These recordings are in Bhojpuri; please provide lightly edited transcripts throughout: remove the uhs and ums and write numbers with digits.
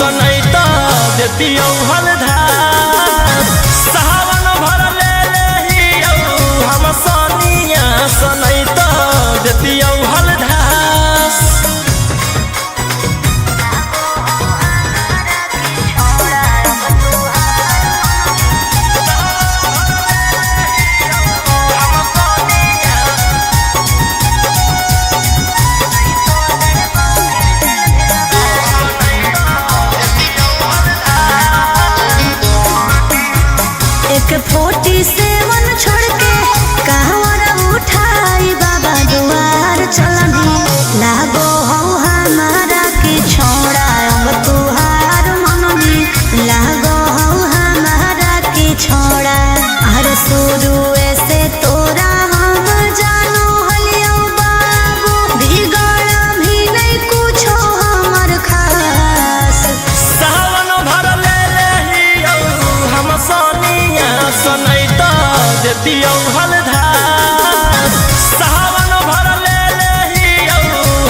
सनैता देती हलधार सावन भर ले हम सनिया सनैता देती हलधार एक 47 छोड़ के कहवर उठाई बाबा दुआर चलनी लागो हो हमारा के छोड़ा अब तुहार मननी लागो हो हमारा के छोड़ा अरे शुरू से तोरा हम जानो हलियो बाबू बिगड़ भी नहीं कुछो हमर खास सावन भर ले हम सनिया सनैता देती हलधार सावन भर ले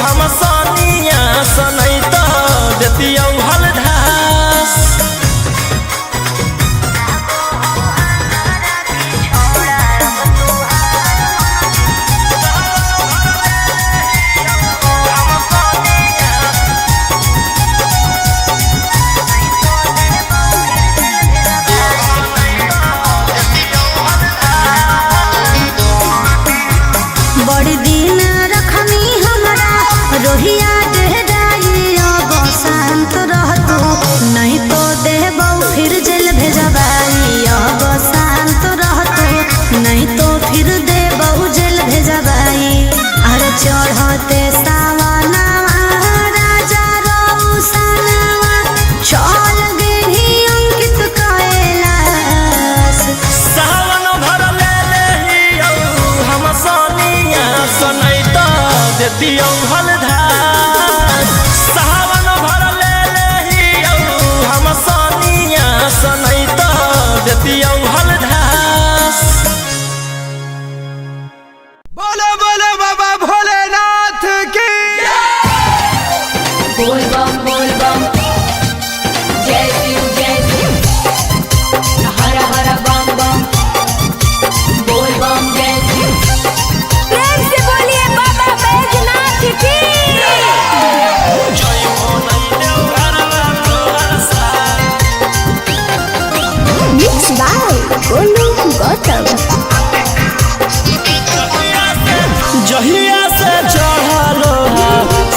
हम सनिया सनैता देती हलधार बड़ी दिन रखनी हमरा रोहिया डेहराई अब शांत रहतो नहीं तो देबौ फिर जेल भेजबाई अब शांत रहतो नहीं तो फिर देबौ जेल भेजबाई अरे चढ़ते सावनवा राजा रौसनवा चल गेली अंकित कैलाश सावन भर ले हम सनिया सनैता देती हलधार सावन भर ले हम सनिया सनैता देती हलधार बोलो बोलो बाबा भोलेनाथ की बोल बम जय शिव हर हर बम बम बोल बम जय शिव प्रेम से बोलिए बाबा बैजनाथ की मिक्स बाय गोलू गौतम जहिया से चढ़लो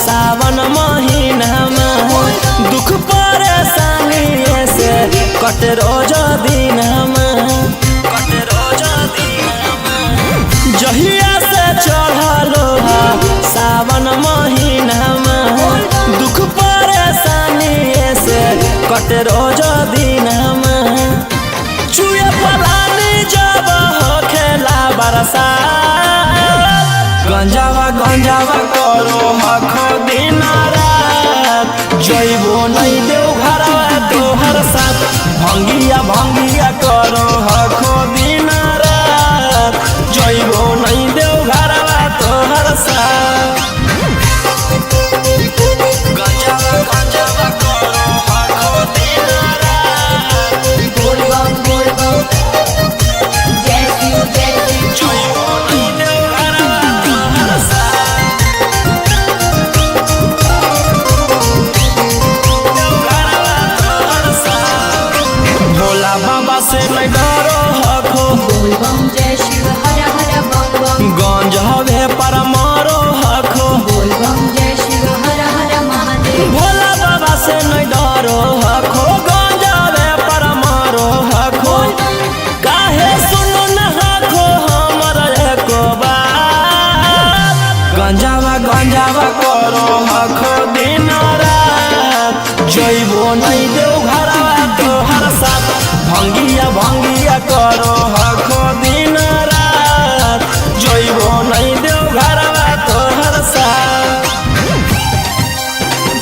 सावन महीना में दुख परेशानी से कट रोज दिन जहिया से चढ़लो सावन महीना में दुख परेशानी से कट रोज दिन चुए पलानी जब हो खेला बरसा गंजावा करो हखो दिन रात जइबो नहीं देव घरवा तोहर साथ भंगिया करो हखो दिन रात जइबो नहीं देव घरवा तोहर साथ गंजावा करो हखो दिन रात बोल बम जय शिव जइबो नहीं देव घरवा तोहर साथ भोला बाबा से नहीं डरो हखो बोल बम जय शिव हर हर बम बम गंज हवे पर मारो हखो बोल बम जय शिव हर हर महादेव भोला बाबा से नहीं डरो हखो गंज हवे पर मारो हखो काहे सुनो न हखो हमर एको बात गंजावा करो हखो दिन रात जइबो नहीं देव घरवा तोहर साथ भंगिया करो हखो दिन रात जइबो नहीं देव घरवा तोहर साथ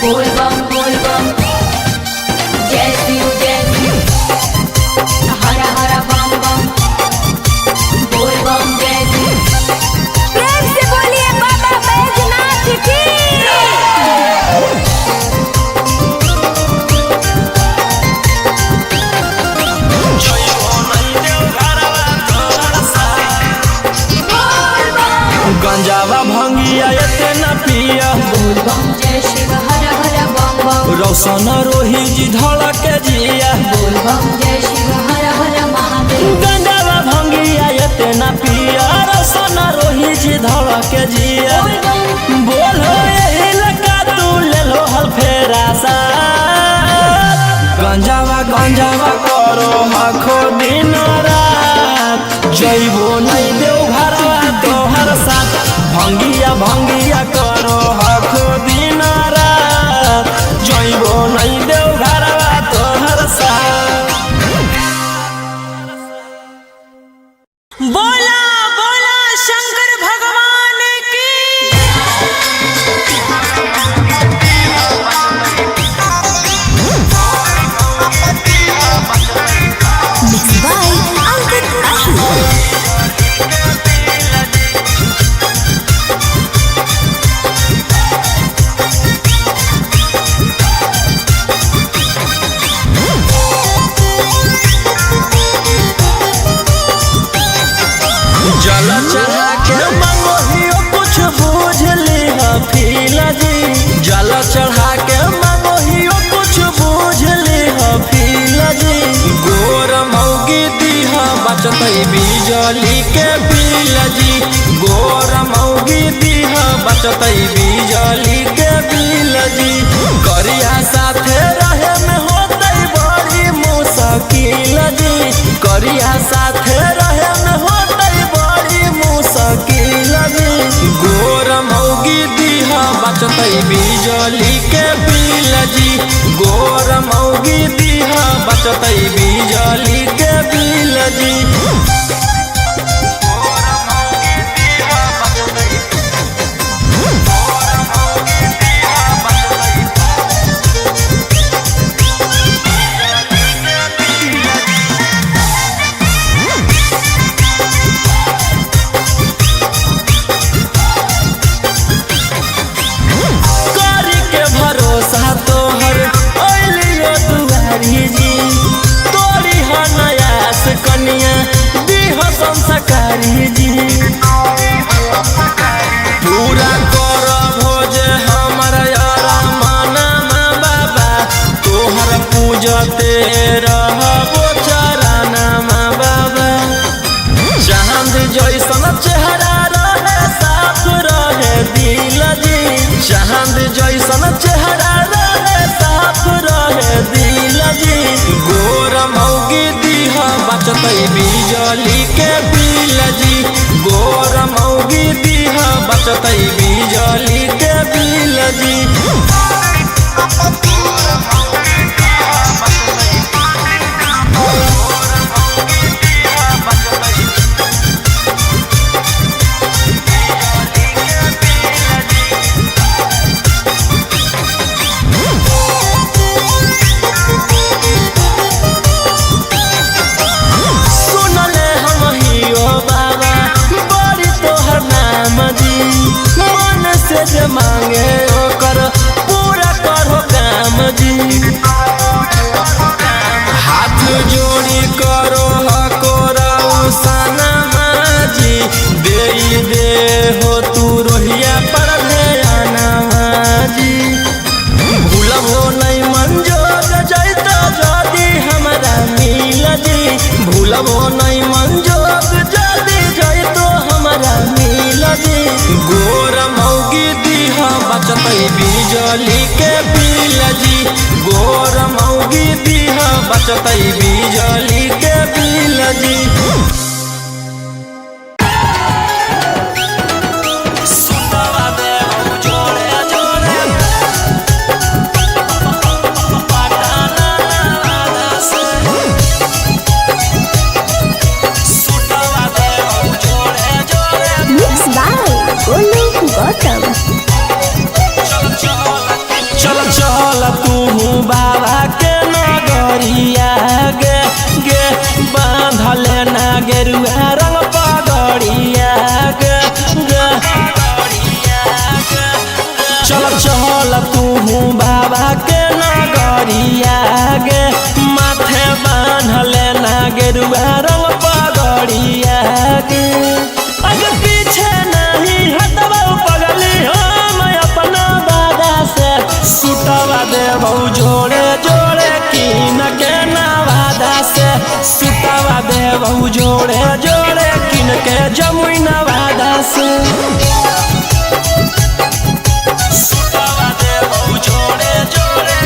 बोल बम जय शिव हर हर बम बम बोल बम जय शिव प्रेम से बोलिए बाबा बैजनाथ की शिव हर हर बम बम रोशन रोही जी धड़क जिया बोल बम जय शिव हर हर महादेव गंजावा भंगिया इतना पिया रोशन रोही जी धड़क जिया बोल बम बोलो यही लगा तू ले लो हल फेरा सा गंजावा गंजावा करो हखो दिन रात जइबो नहीं देव घरवा तोहर साथ भंगिया भंगिया करो हखो दिन रात जइबो नहीं देव घरवा तोहर साथ बोला बोला शंकर भगवान की मिक्स बाय अंकित अहिर जल चढ़ा के मंगोहियो कुछ बूझ ली फील जी जल चढ़ा के मंगोहियो कुछ बूझ ली फील जी गोर मौगी दीहा बचतै बिजली के बिल जी गोर मौगी दीहा बचतै बिजली के बिल जी करिया साथे रहे में होतै बड़ी मुश्किल जी करिया साथे रहे में होतै बड़ी मुश्किल जी गोर मौगी दीहा बचतै बिजली के बिल जी गोर मौगी दीहा बचतै बिजली के बिल जी करी के भरोसा तोहर ओलियो दुआरी जी तोरी हनयास कनिया दीह संस्कारी जी पूरा कर भोज हमर अरमानमा बाबा तोहर पूजते रहबो चरणमा बाबा चांद जैसन चेहरा रहे साफ रहे दिल जी चांद जैसन चेहरा रहे साफ रहे दिल जी गोर मौगी दीहा बचतै बिजली के बिल जी गोर मौगी दीहा बचतै बिजली के बिल जी सुनले हम हियो बाबा बड़ी तोहर नाम जी मन से जे मांगे ओकर पूरा करो काम जी हाथ जोड़ी करो हको सनमा जी दे हो तू रोहिया पर ध्यानमा जी भूलबो नहीं मंजोर जैता जदी हमरा मिल जी भूलबो नहीं मंजोर जदी जैतो हमरा मिल जी गोर मौगी दीहा बचतै बिजली के बिल जी गोर मौगी दीहा बचतै बिजली के बिल जी सुनवा दे जोड़े जोड़े मिक्स बाय गोलू गौतम चल चल तू बाबा के नगरिया गे गे बांधले नागेर देबौ जोड़े जोड़े किन के नवादा से सुतवा देबौ जोड़े जोड़े किन के जमुई नवादा से सुतवा देबौ जोड़े जोड़े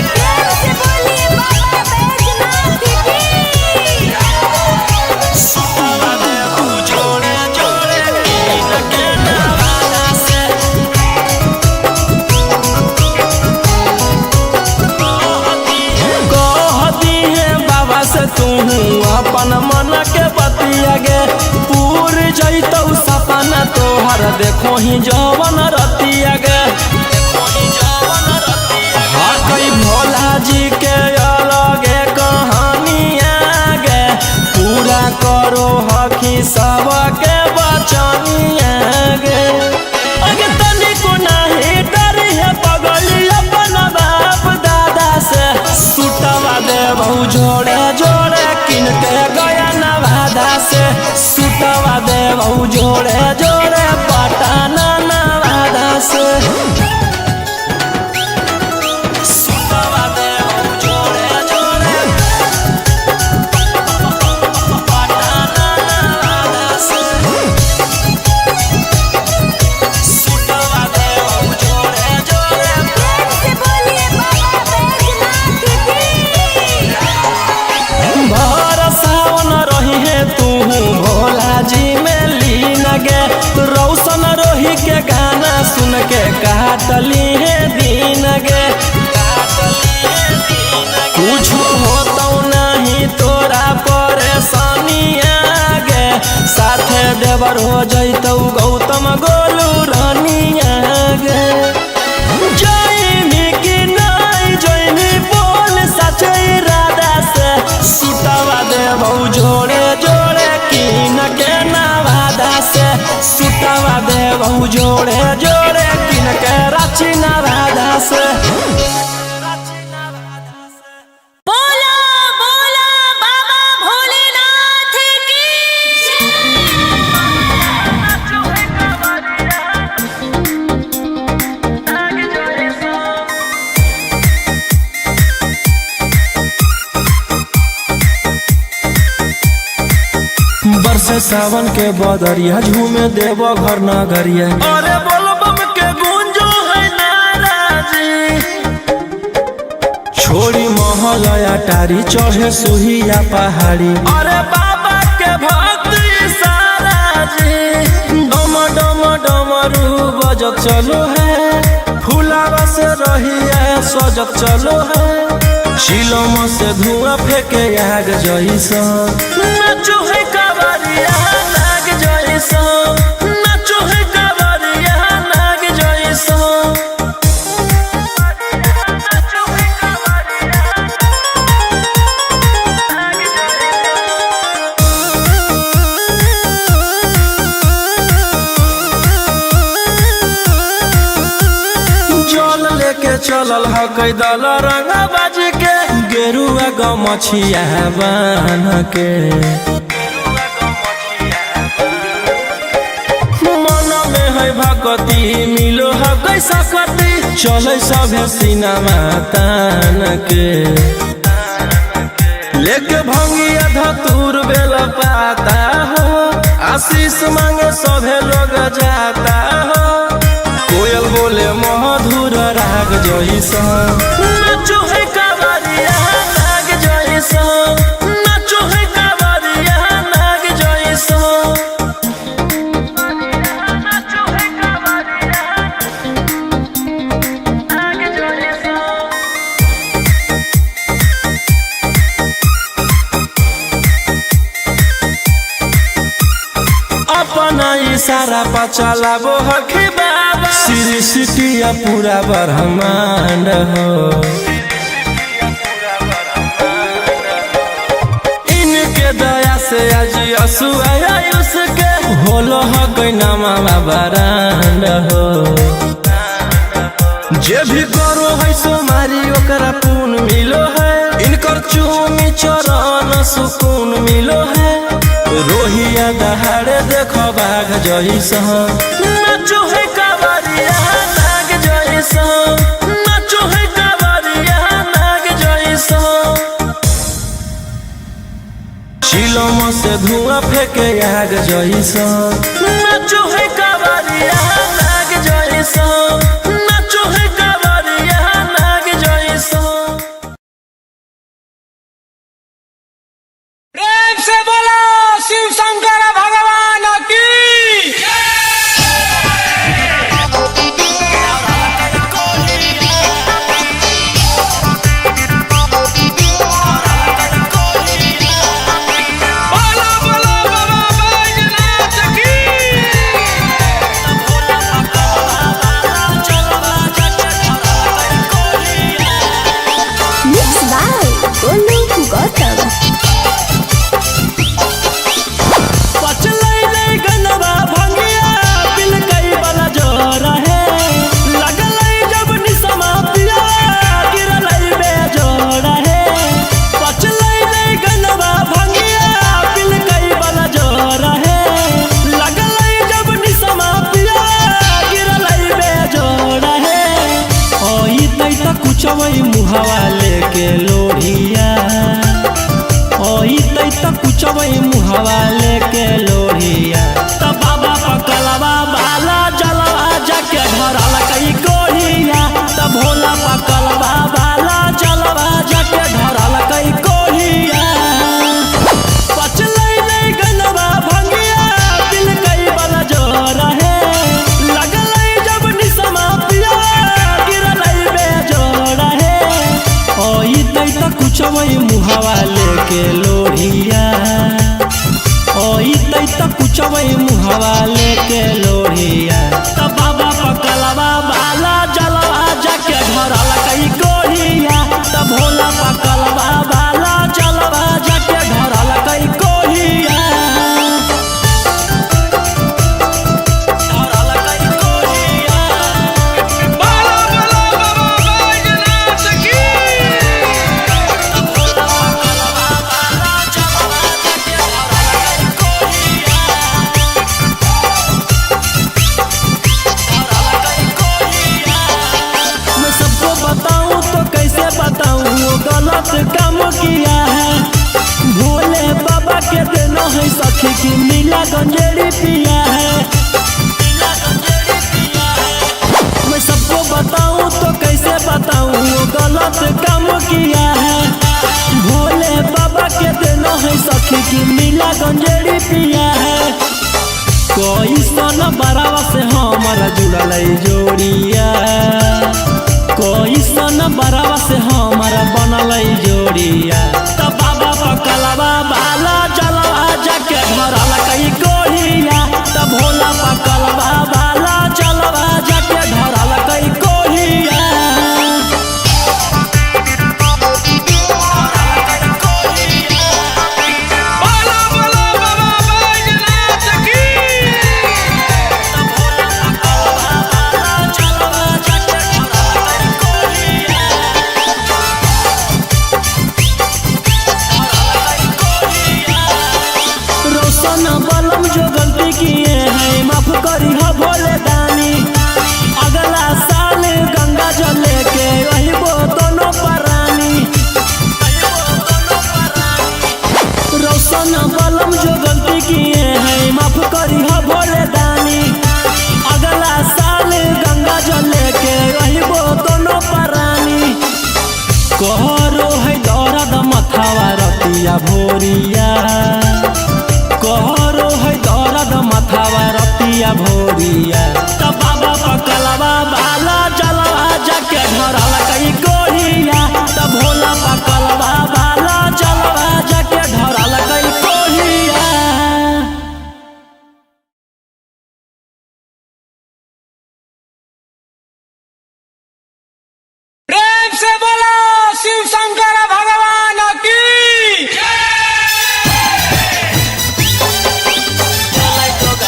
सुतवा देबौ जोड़े जोड़े किन के नवादा से कहती है बाबा से तू अपन मन के बतिया गे पूर जैतौ सपना तोहर देखो ही जवन रतिया गे हाँ कई भोला जी के अलगे कहानिया गे पूरा करो हकी सबके बचनिया गे अगे तनिको नहीं डरी है पगली अपन बाप दादा से सुतवा देबौ जोड़े जोड़े किन के गया नवादा से सुतवा देबौ जोड़े जोड़े पटना नवादा से सुतवा देबौ जोड़े जोड़े पटना नवादा से सुतवा देबौ जोड़े जोड़े भर सावन रही है तू भोला जी में लीन गे रौशन रोही के गाना सुन के काटली है दीन गे कुछ होतौ नहीं तोरा परेशानिया गे साथे देवर हो जैतौ गौतम गोलू रानिया गे जैमी कि नहीं जैमी बोल सच इरादा से सुतवा देबौ जोड़े जोड़े किन के नवादा से सुतवा देबौ जोड़े जोड़े किन के रांची नवादा से बोला बोला बाबा भोलेनाथ की बरसे सावन के बदरिया झूमे देवो घर नगरिया अरे बोलबम के गूंजो है नाराजी छोड़ी महलया टारी चढ़े सुहिया पहाड़ी अरे बाबा के भक्ति सारा जी डम डम डमरू बजत चलो है फुलावा से रहिया सजत चलो है शिलम से धुआं फेंके आग जैसा नाचो है कावरिया नाग जैसा नाचो है कावरिया नाग जैसा जल लेके चलल ह कैदल रंग बाज के गेरुआ गमछिया बान के मन में है भक्ति मिलो है कैसा कति चले सभे सिनेमा तान के लेके भंगिया धतूर बेल पाता हो आशीष मांगे सभे लोग जाता हो कोयल बोले मधुर राग जैसा नाचो है कावरिया नाग जैसा नाचो है कावरिया नाग जैसा नाचो है कावरिया नाग जैसा अपना इशारा पर चलाबो हखी बाबा श्री सिटिया पूरा ब्रह्मांड हो इनके दया से आज असुआ उसके होलो ह गैनामा बरांड हो जे भी करो है सोमारी ओकरा पुण्य मिलो है इनकर चूमी चरण सुकून मिलो है रोहिया दहाड़े देखो बाघ जैसा नाचो है कावरिया नाग जैसा नाचो है कावरिया चिलम से धुआं फेंके आग जइसा नाचो है कावरिया नाग जइसा नाचो है कावरिया नाग जइसा। प्रेम से बोलो शिव शंकर भगवान की। मुहावा लेके लोढ़िया ओइतै त कुचबै मुहावा लेके लोढ़िया त बाबा पकलवा बाला जलवा जाके धरल कई कोढ़िया त भोला पकलवा बाला जलवा जाके धरल कई कोढ़िया। पचलै नै गनवा भंगिया दिल कई बल जोर है लगलै जब निसमा पिया गिरलै बेजोड़ है ओइतै त कुचबै मुहावा लेके लोढ़िया ओइतै त कुचबै मुहावा लेके लोढ़िया त बाबा पकलवा बाला जलवा जाके धरल कई कोढ़िया त भोला पकलवा बाला जलवा जाके धरल कई कोढ़िया धरल कई कोढ़िया। गलत काम किया है भोले बाबा के देना है सखी की नीला गंजेड़ी पिया है। मैं सबको बताऊं तो कैसे बताऊं वो गलत काम किया है भोले बाबा के देना है सखी की नीला गंजेड़ी पिया है। कोई सन बरावा से हमारा जुड़ल जोड़िया कोई सन बरावा से हमारा बनल जोड़िया त बाबा पकलवा बाला जलवा जाके धरल कई कोढ़िया त भोला पकलवा बाला जलवा जाके धरल कई कोढ़िया। बलम जो गलती किए हैं माफ करी हो भोले दानी अगला साल गंगा जल लेके वही वो दोनों परानी। रोशन बलम जो गलती किए हैं माफ करी हो भोले दानी अगला साल गंगा जल लेके वही वो दोनों परानी। कहरो है दौरद मथावा रतिया भोरिया कहरो है दौरद मथावा रतिया भोरिया त बाबा पकलवा बाला जलवा जाके धरल कई कोढ़िया त भोला पकलवा बाला जलवा जाके धरल कई कोढ़िया। प्रेम से बोलो शिव शंकर भगवान की। तो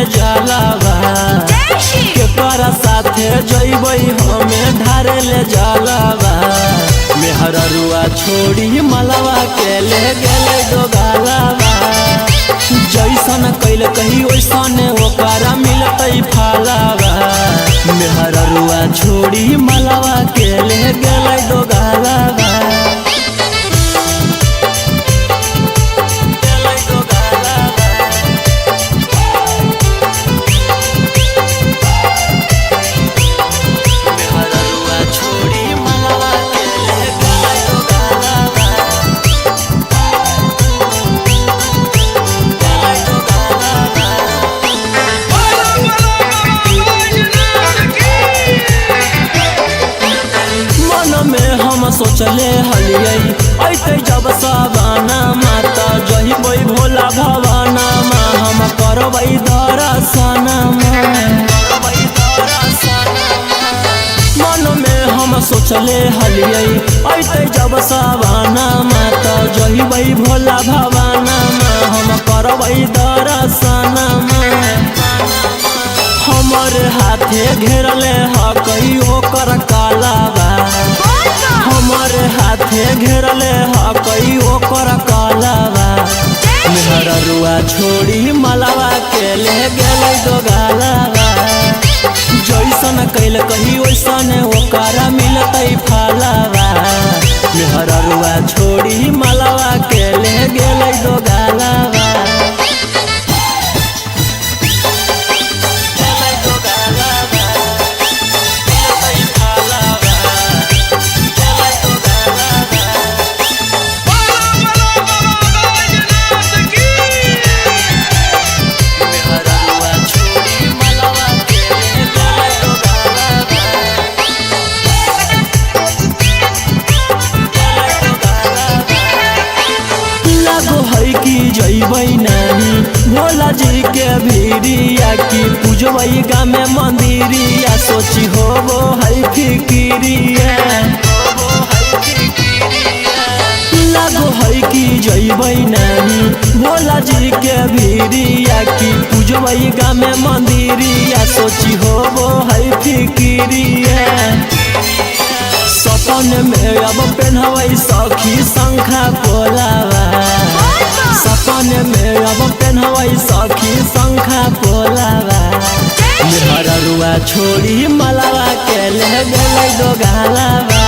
ले जलावा केकरा साथे जइबै हमें ढारे ले जलावा मेहररुआ छोड़ी मलवा के ले गेले डोगालावा जैसन कैल कही वैसन ओकरा मिलतै फलावा मेहररुआ छोड़ी मलवा के ले गेले डोगालावा सोचले हलियै ऐते जब सवाना माता जहिबै भोला भवाना मा हम करबै दर्शना मन में हम सोचले हलियै ऐते जब सवाना माता जहिबै भोला भवाना मा हम करबै दर्शना हमर हाथे घेरले ह कही ओकर कालावा हमर हाथे घेरले ह कई ओकर कालावा मेहररुआ छोड़ी मलावा के ले गेलै डोगालावा जैसन कैल कही वैसन ओकरा मिलतै फलावा मेहररुआ छोड़ी मलावा के ले गेलै डोगालावा जइबै नहीं भोला जी के भीरिया की पूजबै गामे मंदिरिया सोची होबो है फिकिरिया लागो है कि जइबै नहीं भोला जी के भीरिया की पूजबै गामे मंदिरिया सोची होबो है फिकिरिया सपन में अब पहनबै सखी शंखा पोलावा सपन में अब पहनबै सखी शंखा पोलावा मेहररुआ छोड़ी मलावा के ले गेलै डोगालावा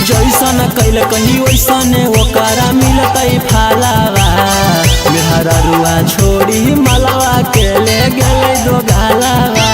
जैसन कैल कही वैसन ओकरा मिलतै फलावा मेहररुआ छोड़ी मलावा के ले गेलै डोगालावा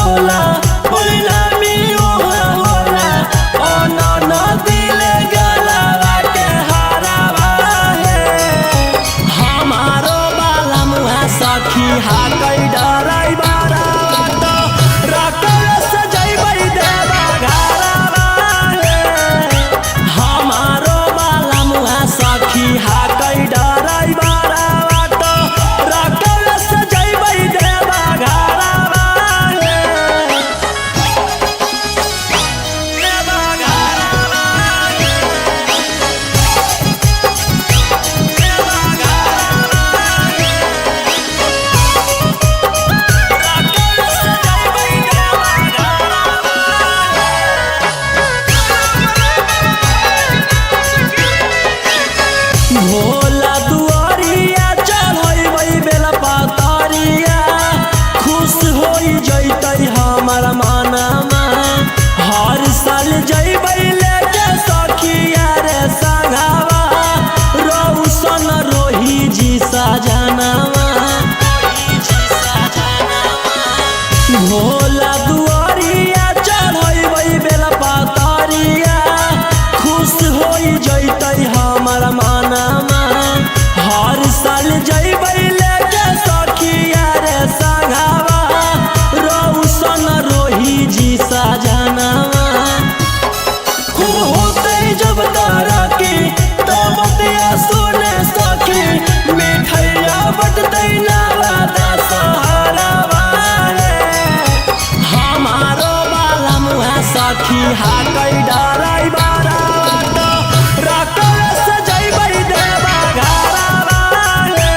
टोला परिणामी उहाँ होला अनन दिले गलवा के हारावा हे हमारो बाला मुहा सखी हाकै डराई बारा तो रकल से जइबै देवा घरवा हे हमारो बाला मुहा सखी हाकै डराई बारा तो रकल से जइबै देवा घरवा हे देवा घरवा हे देवा घरवा हे रकल से जइबै देवा घरवा भोला दुआरिया चढ़बै बेला पातरिया खुश होई जैतै हमर मनमा हर साल जइबै लेके सखिया रे संगवा रौशन रोही जी सजनवा भोला दुआरिया चढ़बै बेला पातरिया खुश होई जैतै हमर मनमा हर साल जइबै लेके सखिया रे संगवा रौशन रोही जी सजनवा खूब होतै जब तरक्की तब बतिया सुने सखी मिठैया बटतै नवादा सहरवा रे हमारो बाला मुहा सखी हाकै डराई बारा तो रकल से जइबै देवा घरवा हे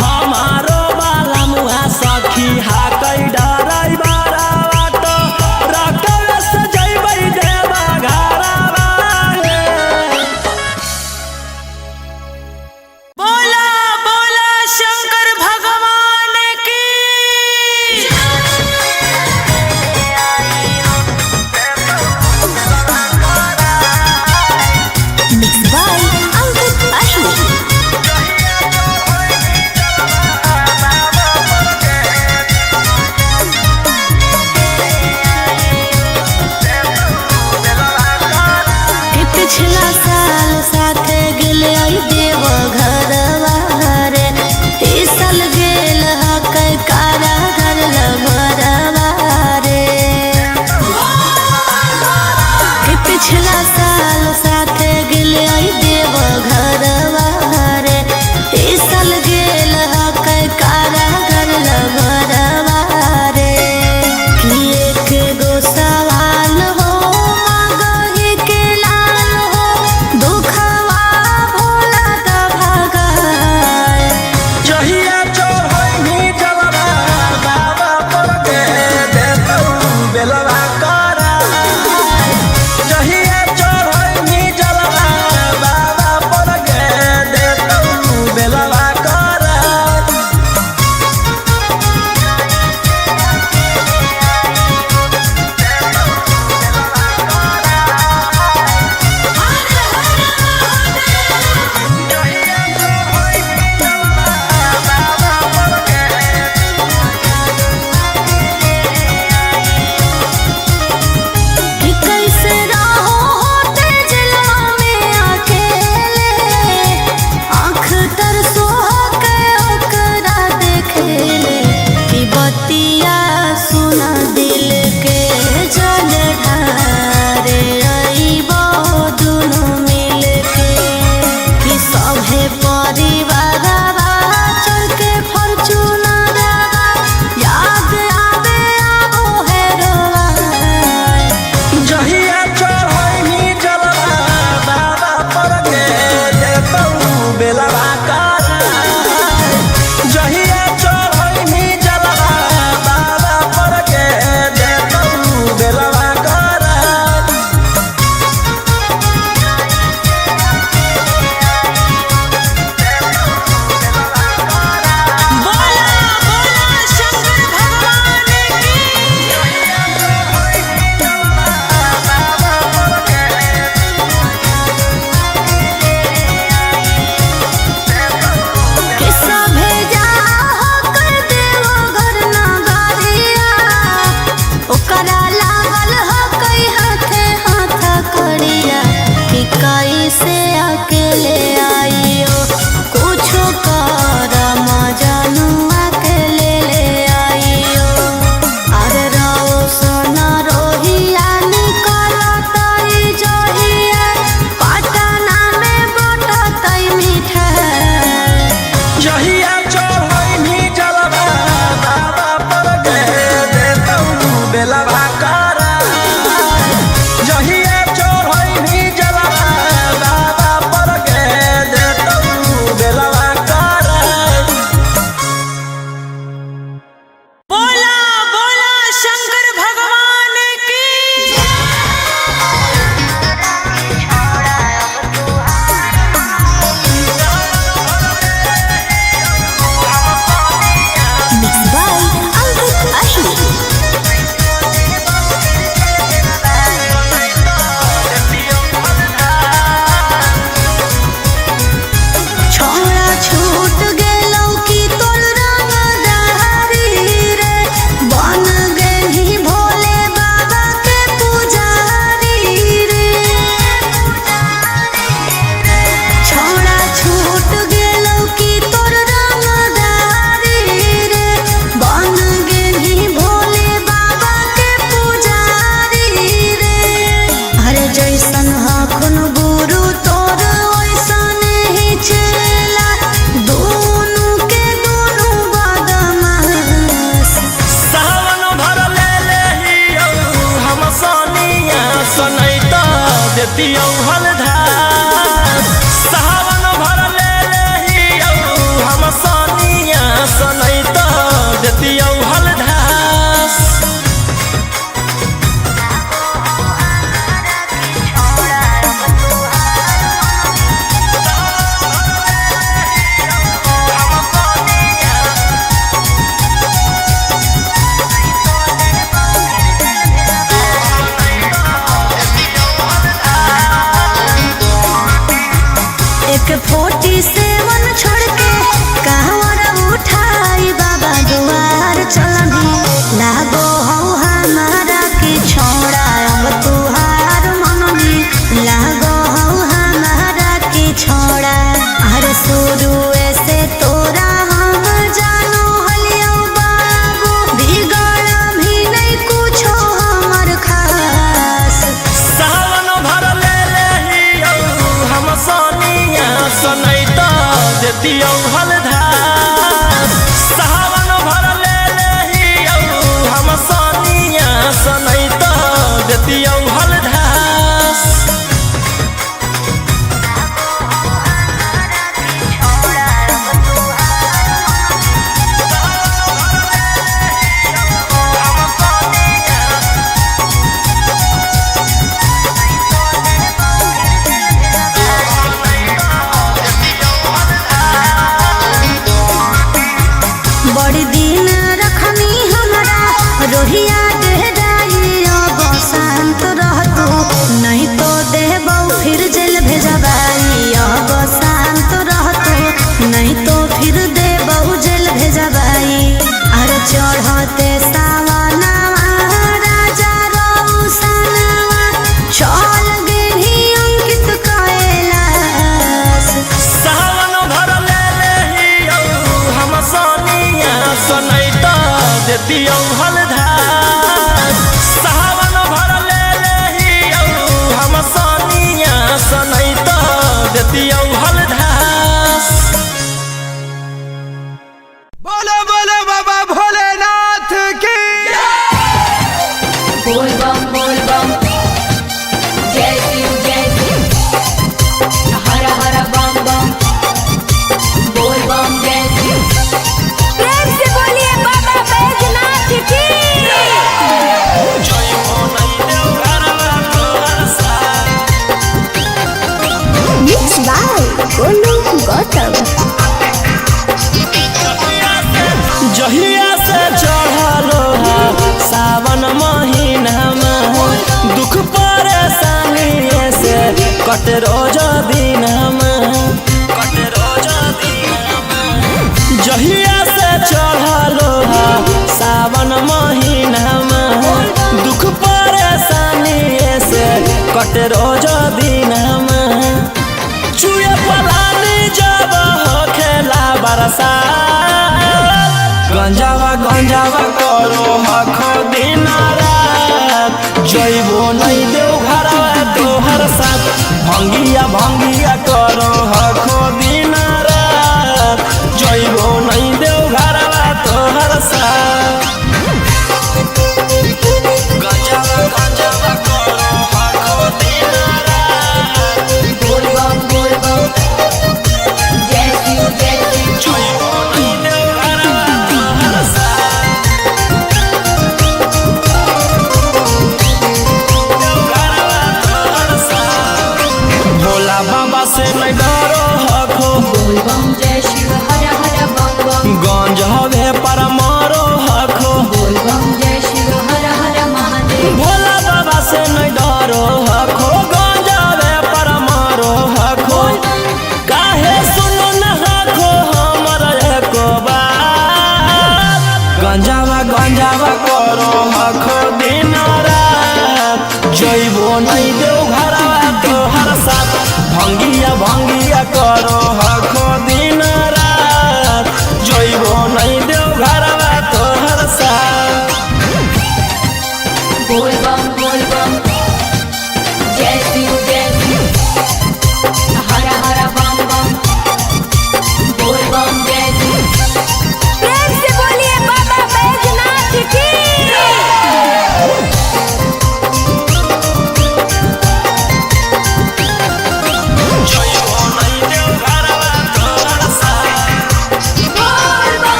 हमारो बाला मुहा सखी हाकै डराई बारा तो रकल से जइबै देवा घरवा हे बोला बोला शंकर भगवान की Mixed by Ankit Ashok. कि पिछला साल साथे गेले आई देव घरवा रे ई साल गेल हकै कारा घर लभरवा रे कि पिछला साल साथे गेले आई देव घरवा रे ई साल गेल हकै कारा घर लभरवा रे कि एक गो सवाल हो मगही के लाल हो दुखवा भोला का भगाए जहिया चढ़ैनी जलवा बाबा पर के देतौ बेलवा करा जहिया चढ़ जैसन हखुन गुरु तोर वैसन ही चेला दोनों के दोनों बदमाश सावन भर ले लेहियो हम सोनिया सनैता देतियो हलधार सावन भर ले लेहियो हम सोनिया सनैता देतियो हलधार एक 47 छोड़ के कहवर उठाई बाबा दुआर चलनी लागो हो हमारा की छोड़ा अब तुहार मननी लागो हो हमारा की छोड़ा अरे शुरू से तोरा हम जानो हलियो बाबू बिगड़ भी नहीं कुछो हमर खास सावन भर ले लेहियो हम सोनिया सनैता देतियो हलधार सावन भर ले लेहियो हम सोनिया सनैता देतियो हलधार बड़ी दिन रखनी हमरा रोहिया डेहराई अब शांत रहतू नहीं तो देबौ फिर जेल भेजबाई अब शांत रहतू नहीं तो फिर देबौ जेल भेजबाई अरे चढ़ते सावनवा राजा रौसनवा चल गेली अंकित कैलाश सावन भर ले लेहियो हम सोनिया सनैता देतियो हलधार सावन भर ले लेहियो हम सोनिया सनैता देतियो हलधार बोलो बोलो बाबा भोलेनाथ की बोल बम जय शिव हर हर बम बम बोल बम जय शिव प्रेम से बोलिए बाबा बैजनाथ की जय हो नहीं देव घरवा तोहर साथ मिक्स बाय गोलू गौतम जहिया से चढ़लो है सावन महीनामा दुख परेशानी से कट रोज दिनमा जहिया से चढ़लो है सावन महीनामा दुख परेशानी से कट रोज दिनमा चुए पलानी जब होखेला बरसा गंजावा करो हखो दिन रात जइबो नहीं देव घरवा तोहर साथ भंगिया करो हखो दिन रात जइबो नहीं देव घरवा तोहर साथ गंजावा करो हखो दिन रात बोल बम जय शिव जइबो नहीं देव घरवा तोहर साथ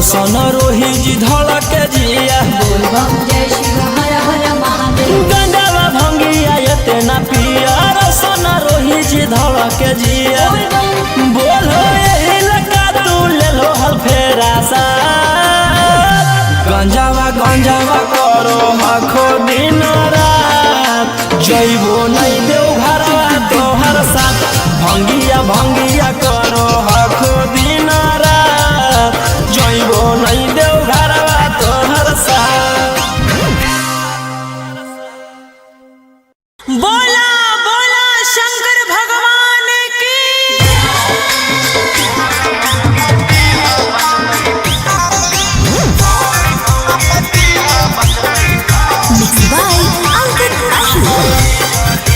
रोशन रोही जी धड़क जिया बोल बम जय शिव हर हर महादेव। गंगावा भंगिया एते ना पिया रोशन रोही जी धड़क जिया बोल बम बोलो यही लगा तू ले लो हल फेरा सा गंजावा करो आखो दिन रात जइबो नहीं देव घरवा तोहर साथ भंगिया करो आखो दिन रात जइबो नहीं देव घरवा तोहर साथ। बोला बोला शंकर भगवान की। Mixed by Ankit Ashu.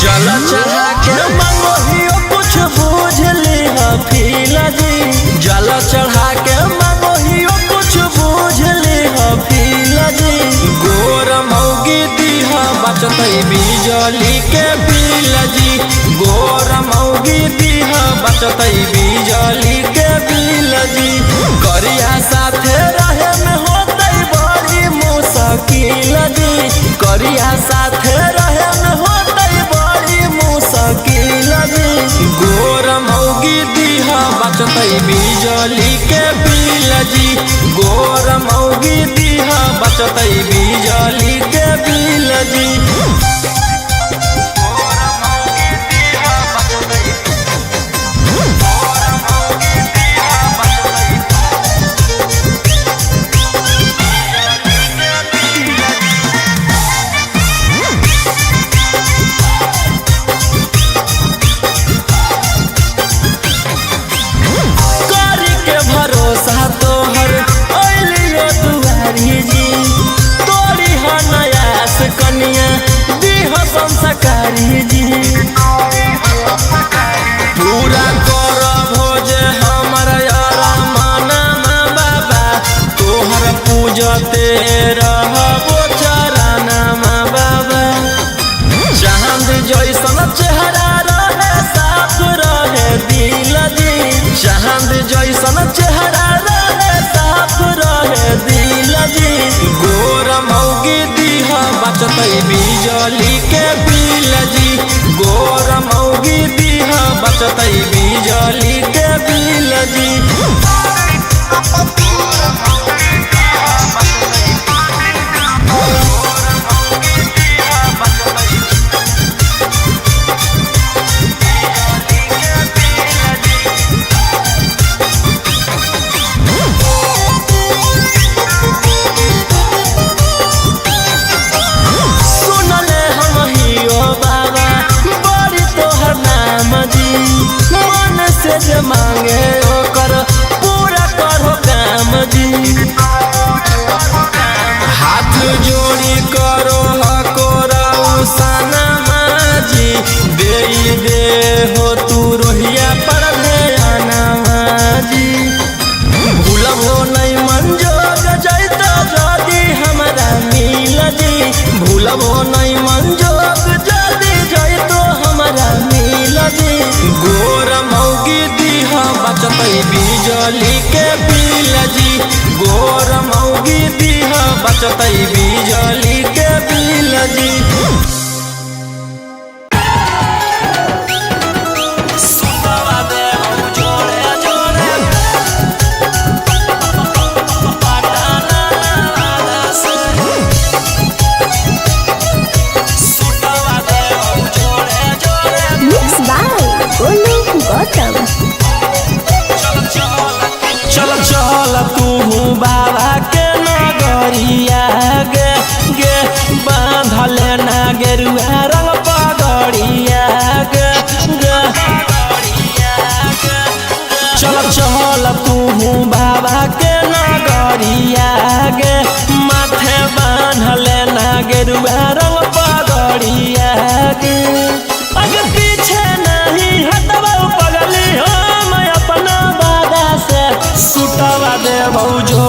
जल चढ़ा के मंगोहियो कुछ बूझ लिहा फीला जी जल चढ़ा के मंगोहियो कुछ बूझ लिहा फीला जी गोर मौगी दीहा बचतै बिजली के बिल जी गोर मौगी दीहा बचतै बिजली के बिल जी करिया साथे रहे में होतै बड़ी मुश्किल जी करिया साथे रहे में होतै बड़ी मुश्किल जी गोर मौगी दीहा बचतै बिजली के बिल जी गोर मौगी दीहा बचतै बिजली के बिल जी करी के भरोसा तोहर ओलियो दुआरी जी तोरी ह नयास कनिया दीह संस्कारी जी पूरा कर भोज हमर यारा माना बाबा तोहर पूजते रहबो चरणा बाबा चांद जैसन चेहरा रहे साफ रहे दिल जी चांद जैसन चेहरा रहे साफ रहे दिल जी गोर मौगी दीहा बचतै बिजली के बिल जी गोर मौगी दीहा बचतै बिजली के बिल जी सुनले हम हियो बाबा बड़ी तोहर नाम जी मन से जे मांगे ओकर पूरा करो काम जी हाथ जोड़ी करो हकोराऊ सनमा जी दे हो तू रोहिया पर ध्याना जी भूलबो नहीं मंजोग जैत जदी हमरा मिल जी भूलबो नहीं मंजोग जदी जैतो हमरा मिल जी गोर मौगी दीहा बचतै बिजली के बिल जी गोर मौगी दीहा बचतै बिजली के बिल जी Mixed by Golu Gautam. चल चल तू बाबा के नगरिया गे गे बांधले ना गेरुआ रंग पगड़िया गे गे चल चल तू बाबा के नगरिया गे माथे बांधले ना गेरुआ रंग पगड़िया गे आगे पीछे नहीं हटबो पगली हम अपना बादा से सुटवा देबौ जो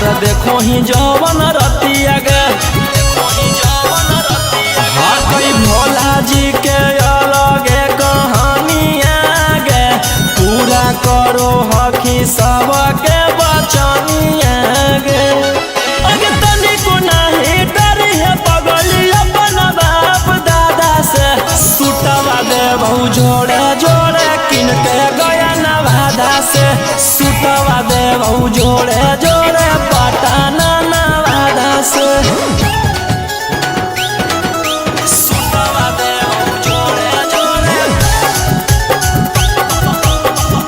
अरे देखो ही जवन रतिया गे, हाँ कोई भोला जी के अलगे कहानिया गे, पूरा करो हकी सबके बचनिया गे। अगे तनिको नहीं डरी है पगली अपन बाप दादा से, सुटवा दे बहु जोड़े जोड़े किन के गया नवादा से, सुटवा दे बहु जोड़े जोड़े पटना नवादा से। सुटवा दे बहु जोड़े जोड़े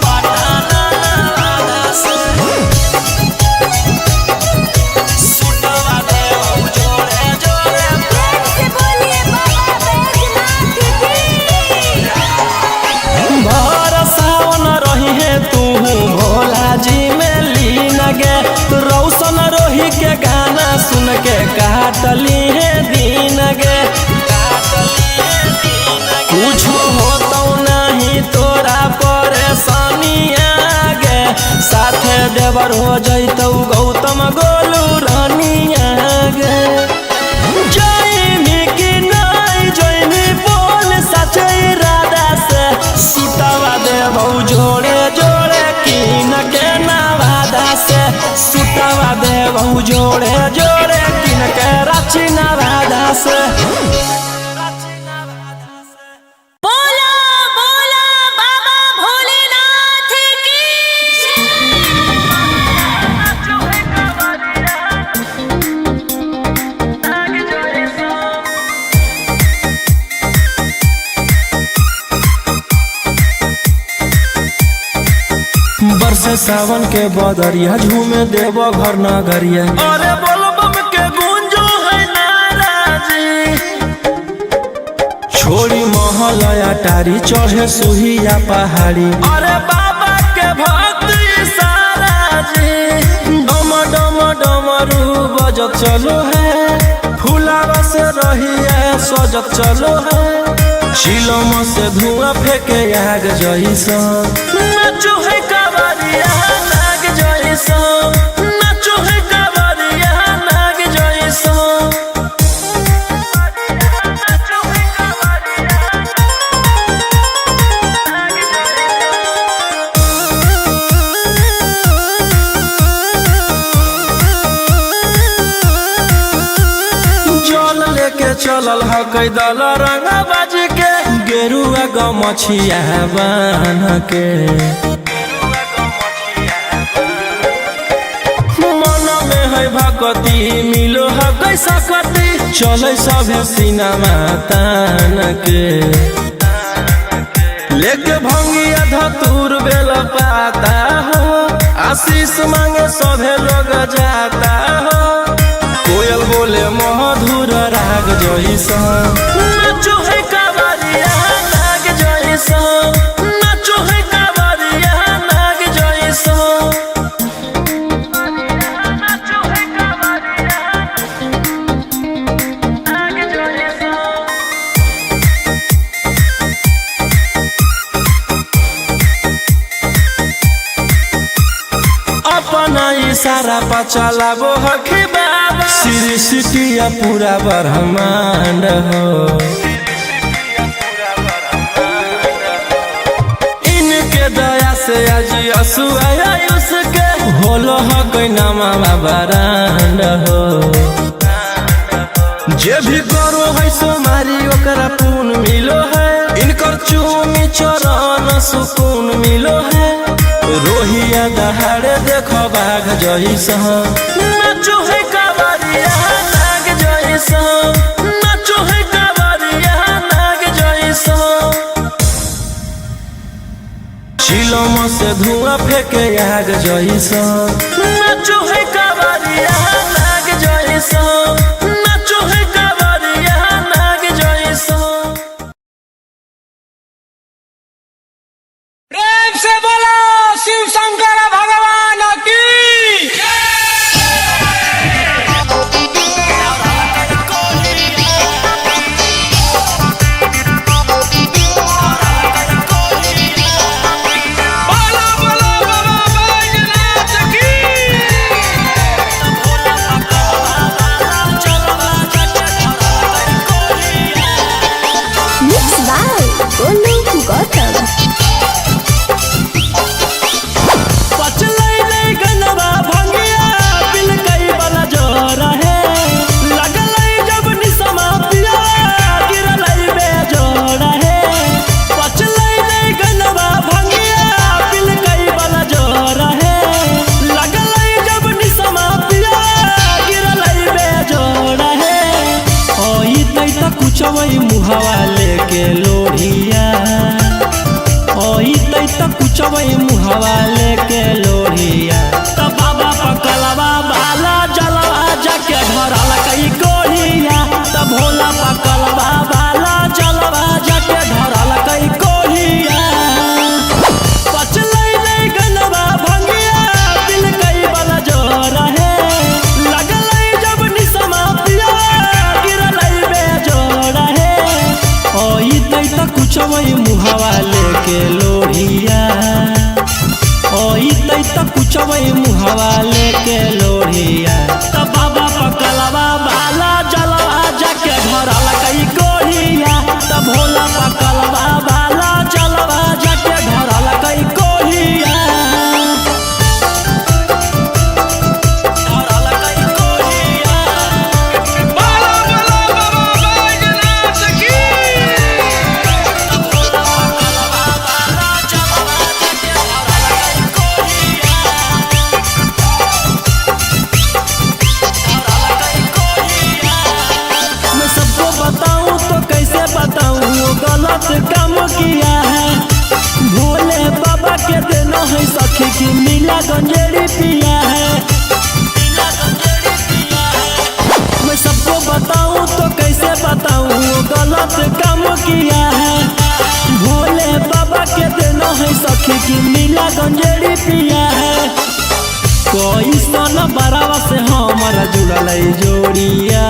पटना नवादा से, सुटवा दे बहु जोड़े जोड़े। से बोलिए बाबा बैजनाथ की। भर सावन रही है तू भोला जी में लीन गे, रौशन रोही के गाना सुन के काटली है दीन गे। कुछ होतो नहीं तोरा परेशानिया गे, साथे देवर हो जैतौ गौतम गोलू रानिया गे। जयमी की नहीं जयमी बोल सचे इरादा से, सुटवा दे बहु जोड़े जोड़े किन के नवादा से, सुटवा दे बहु जोड़े जोड़े किन के रांची नवादा से। बोला बोला बाबा भोलेनाथ की। बरसे सावन के बदरिया झूमे देव घर नगरिया, अरे बोलो बम के गूंजो है नाराजी। छोड़ी महल अटारी चढ़े सुहिया पहाड़ी, अरे बाबा के भक्त सारा जी। डम डम डमरू बजत चलो है, फुलावा से रही है सजत चलो है। शिलम से धुआं फेंके आग जैसा, नाचो है कावरिया नाग जैसा, नाचो है कावरिया नाग जैसा। जल लेके चलल ह कैदल रंगा बाज के, गेरुआ गमछिया बान्ह के। मन में है भक्ति मिलो है कैसा कति, चले सभे सिनेमा तान के। लेके भंगिया धतूर बेल पाता हो, आशीष मांगे सभे लोग जाता हो। कोयल बोले मधुर राग जैसा, नाचो है कावरिया नाग जैसा, नाचो है कावरिया नाग जैसा। अपना इशारा पर चलाबो हखी बाबा, सृष्टिया पूरा ब्रह्मांड हो। इनके दया से आज असुआ उसके, होलो ह कोई नामा बरांड हो। जे भी करो है सोमारी ओकरा पून मिलो है, इनकर चूमी चरण सुकून मिलो है। रोहिया दहाड़े देखो बाघ जैसा, नाचो है कावरिया नाग जैसा, नाचो है कावरिया नाग जैसा। शिलम से धुआं फेंके आग जैसा, नाचो है कावरिया नाग जैसा, नाचो है कावरिया नाग जैसा। प्रेम से बोलो शिव शंकर भगवान की। बोलो बोलो बाबा बैजनाथ की। कुचवई मुहवा लेके लोढ़िया त बाबा पकलवा बाला जलवा जाके धरल कई कोढ़िया त भोला पकलवा बाला जलवा जाके धरल कई कोढ़िया पचलै नहीं गनवा भंगिया दिल कई बल जो रहे लगलै जब निसमा पिया गिरलै बेजो रहे ओई तई त कुचवई मुहवा लेके लोढ़िया ओई तई त कुचवई मुहवा लेके लोढ़िया त बाबा पकलवा बाला जलवा जाके धरल कई कोढ़िया त भोला पकलवा बाला जलवा जाके धरल कई कोढ़िया धरल कई कोढ़िया बोलो बोलो बाबा बैजनाथ की मैं सबको बताऊं तो कैसे बताऊं वो गलत काम किया है भोले बाबा के देना है सखी की नीला गंजेड़ी पिया है मैं सबको बताऊं तो कैसे बताऊं वो गलत काम किया है भोले बाबा के देना है सखी की नीला गंजेड़ी पिया है कोई सन बरावा से हमारा जुड़ल जोड़िया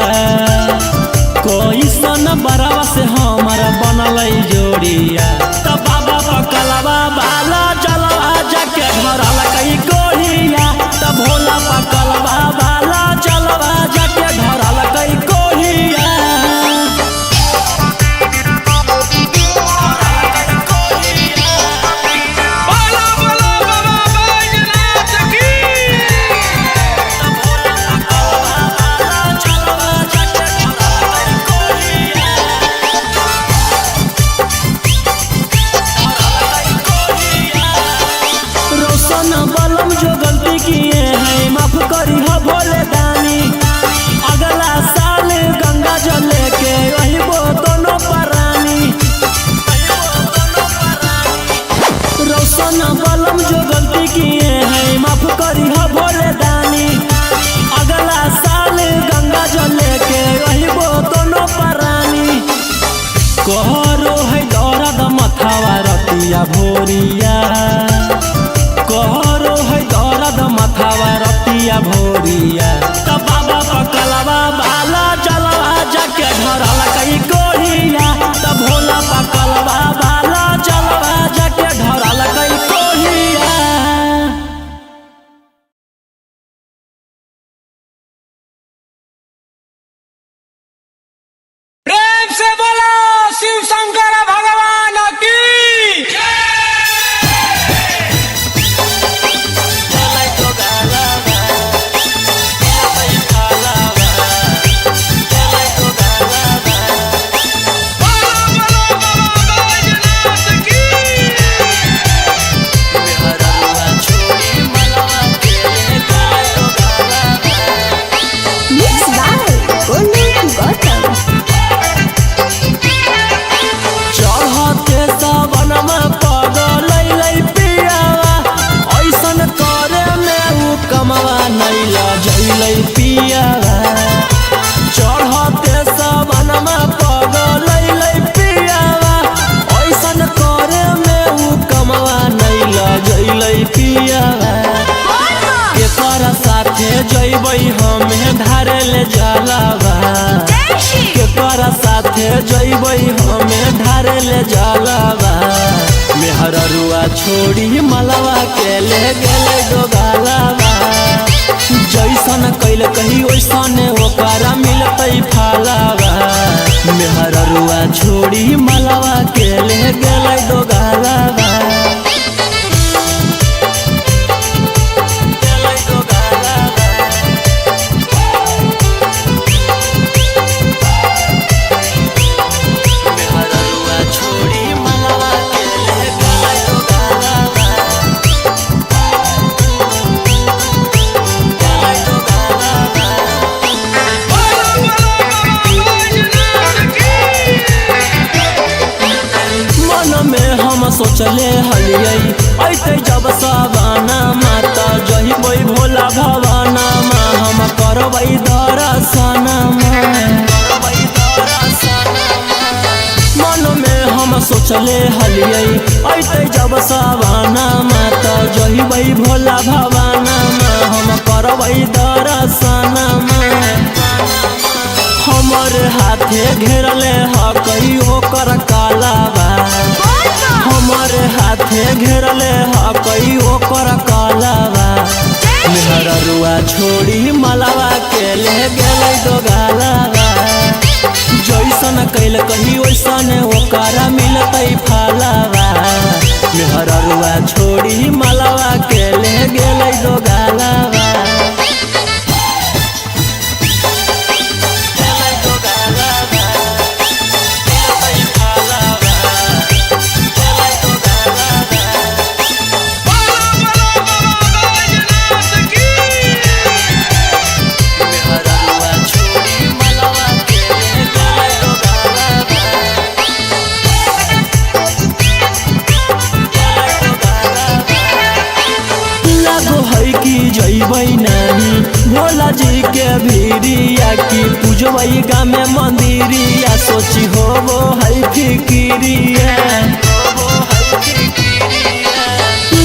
कोई सन बरावा से हमारा बनल जोड़िया त बाबा पकलवा बाला जलवा जाके धरल कई कोढ़िया त भोला पकलवा बाला जलवा जाके धरल कई कोढ़िया बोलो बोलो बाबा बैजनाथ की रोशन बलम जो गलती किए हैं माफ करी हो भोले दानी अगला साल गंगा जल लेके वही वो दोनों परानी रोशन बलम जो गलती किए हैं माफ करी हो भोले दानी अगला साल गंगा जल लेके वही वो दोनों परानी कहरो है दर्द मथावा रतिया भोरिया कहरो है दर्द मथावा रतिया भोरिया त बाबा पकलवा बाला जलवा जाके धरल कई कोढ़िया त भोला पकलवा बाला जलवा जाके धरल कई कोढ़िया प्रेम से बोलो शिव शंकर भगवान की बोलो बोलो बाबा बैजनाथ की Mixed by Golden Bottom. चढ़ते सावनमा पगलै पियावा ऐसन करे में उ कमवा नैला जैलै पियावा चढ़ते सावनमा पगलै पियावा ऐसन करे में उ कमवा नैला जैलै पियावा केकरा साथे जैबै हमें धारे ले जलावा केकरा साथे जैबै हमें धारे ले जलावा मेहररुआ छोड़ी मलवा के ले गेले डोगालावा जैसन कैल कही वैसन ओकरा मिलतै फालावा मेहररुआ छोड़ी मलवा के ले गेले डोगालावा सोचले हलियै ऐते जब सवाना माता जही बोई भोला भवाना माँ हम करबै दर्शन मन में हम सोचले हलियै ऐते जब सवाना माता जही बोई भोला भवाना माँ हम करबै दर्शन हमर हाथे घेरले ह कहियो कर कालाबा हमर हाथे घेरले ह कहियो कर कालाबा मेहररुआ छोड़ी मलावा के ले गेलै दोगालाबा जैसन कैल कही वैसन ओकरा मिलतै फालाबा मेहररुआ छोड़ी मलावा के ले गेलै दोगालाबा जइबै नानी भोला जी के भीरिया की पूजबै गामे मंदिरिया सोची होबो है फिकिरिया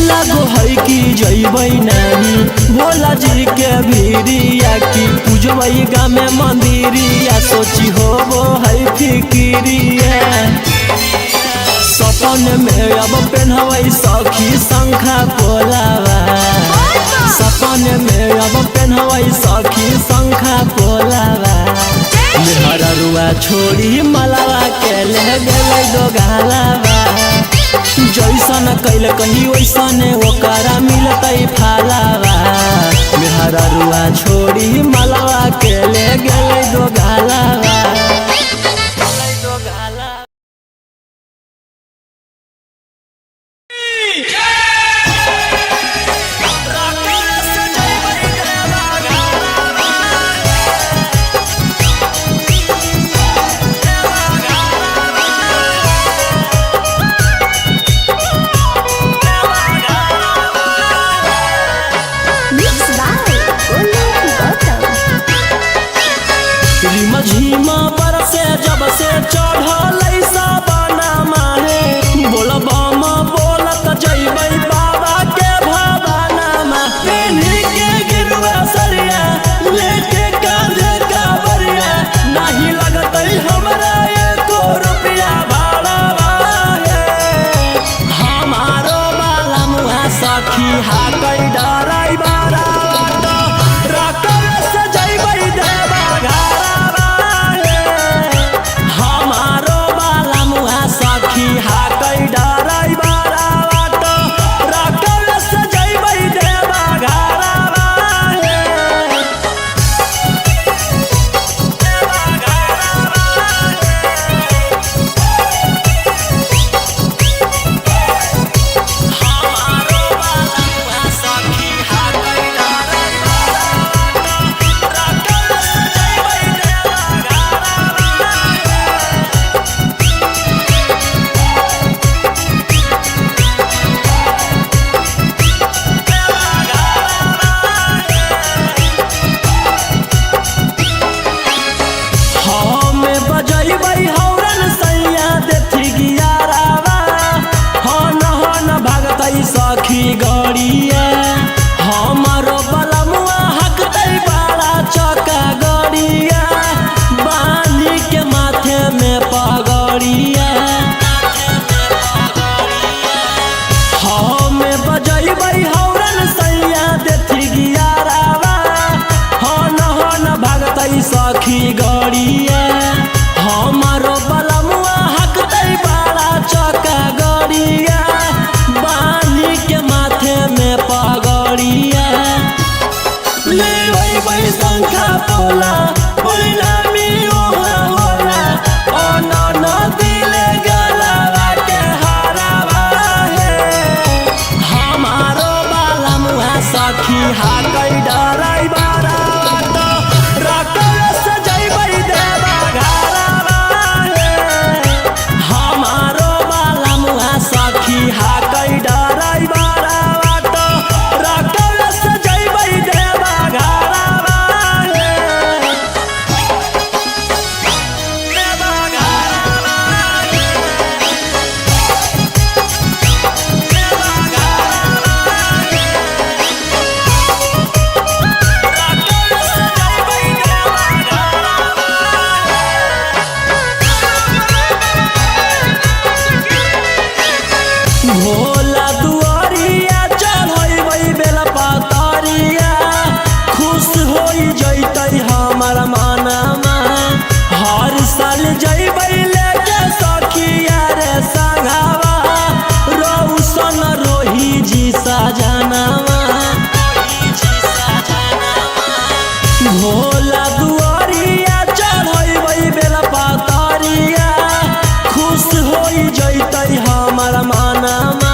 लागो है कि जइबै नानी भोला जी के भीरिया की पूजबै गामे मंदिरिया सोची होबो है फिकिरिया सपन में अब पेन्हबै सखी शंखा पोलावा सपन में अब पेन्हबै सखी शंखा पोलावा मेहररुआ छोड़ी मलावा के ले गेलै दोगालाबा जैसन कैल कही वैसन ओकरा मिलतै फालाबा मेहररुआ छोड़ी मलावा के ले गेलै दोगालाबा झीमा पर से जब से चढ़ल साबना माहे बोलबम बोलत जइबै बाबा के भवाना माँ पेन्ही के गिरुआ सरिया लेके कांधे कावरिया नहीं लगतै हमरा एको रुपया भाड़ा हमारो बाला मुहा सखी हाकै डराई बारा सखी गड़िया हमारो बलमुआ हकतै बड़ा चका गड़िया बांधी के माथे में पगड़िया हमें बजैबै हौरन सैया देथी गियारावा हन भागतै सखी गड़िया हमारो बलमुआ हकतै बड़ा चका गड़िया के माथे भोला दुआरिया चढ़बै बेला पातरिया खुश हो जैतै हमर मनमा हर साल जैबै लेके सखिया रे संगवा रौशन रोही जी सजनवा भोला दुआरिया चढ़बै बेला पातरिया खुश हो जैतै हमर मनमा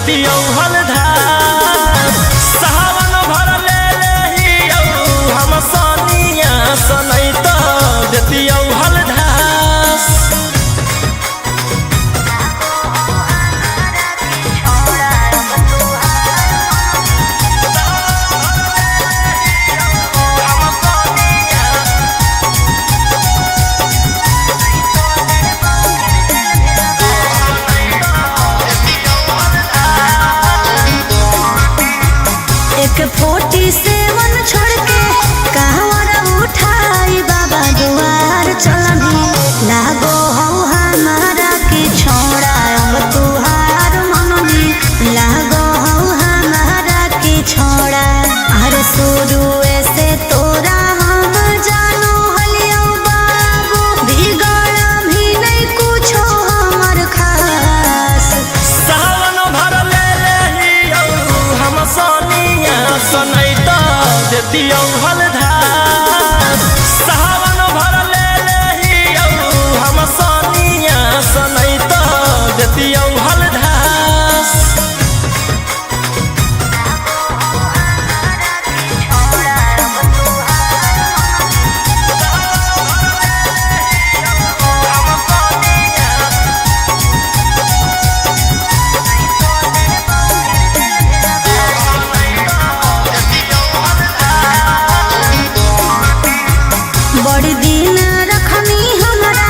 देतियौ हलधार सावन भर ले लेहियौ हम सोनिया सनई तो देतियौ हलधार एक 47 छोड़ के कहवर उठाई बाबा दुआर चलनी लागो हो हमारा के छोड़ा अब तुहार मननी लागो हो हमारा के छोड़ा अरे शुरू से तोरा हम जानो हलियो बाबू बिगड़ भी नहीं कुछो हमर खास सावन भर ले लेहियौ हम सोनिया सनई तो देतियौ हलधार सावन भर ले लेहियौ हम सोनिया सनई तो देतियौ हलधार बड़ी दिन रखनी हमारा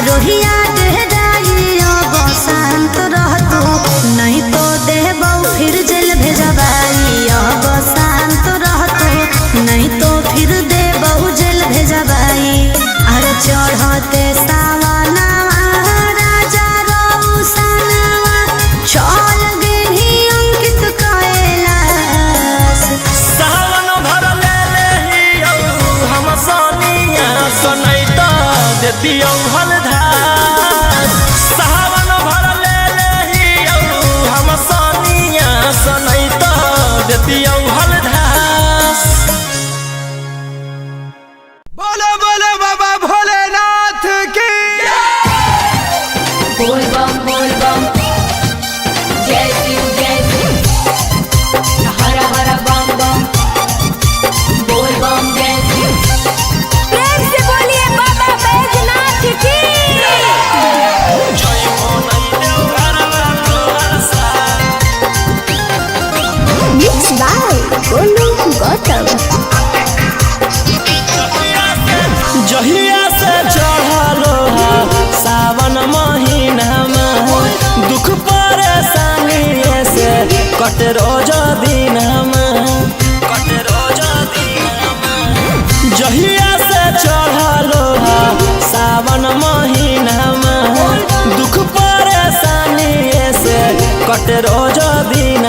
रोहिया देहराई अब शांत रहतो नहीं तो देबौ फिर जेल भेजबाई अब शांत रहतो नहीं तो फिर देबौ जेल भेजबाई अरे चढ़ते सावनवा राजा रौसनवा चल गेली अंकित कैलाश सावन भर ले लेहियौ हम सोनिया सनई तो देतियौ हलधार सावन भर ले लेहियौ हम सोनिया सनई तो देतियौ हलधार बोलो बोलो बाबा भोलेनाथ की बोल बम जय शिव हर हर बम बम बोल बम जय शिव प्रेम से बोलिए बाबा बैजनाथ की जय मोनई देव घरवा तोहर साथ Mixed by Golu Gautam. जहिया से चढ़लो सावन महीना में दुख परेशानी से कट रोज दिन जहिया से चढ़लो सावन महीना में दुख परेशानी से कट रोज दिन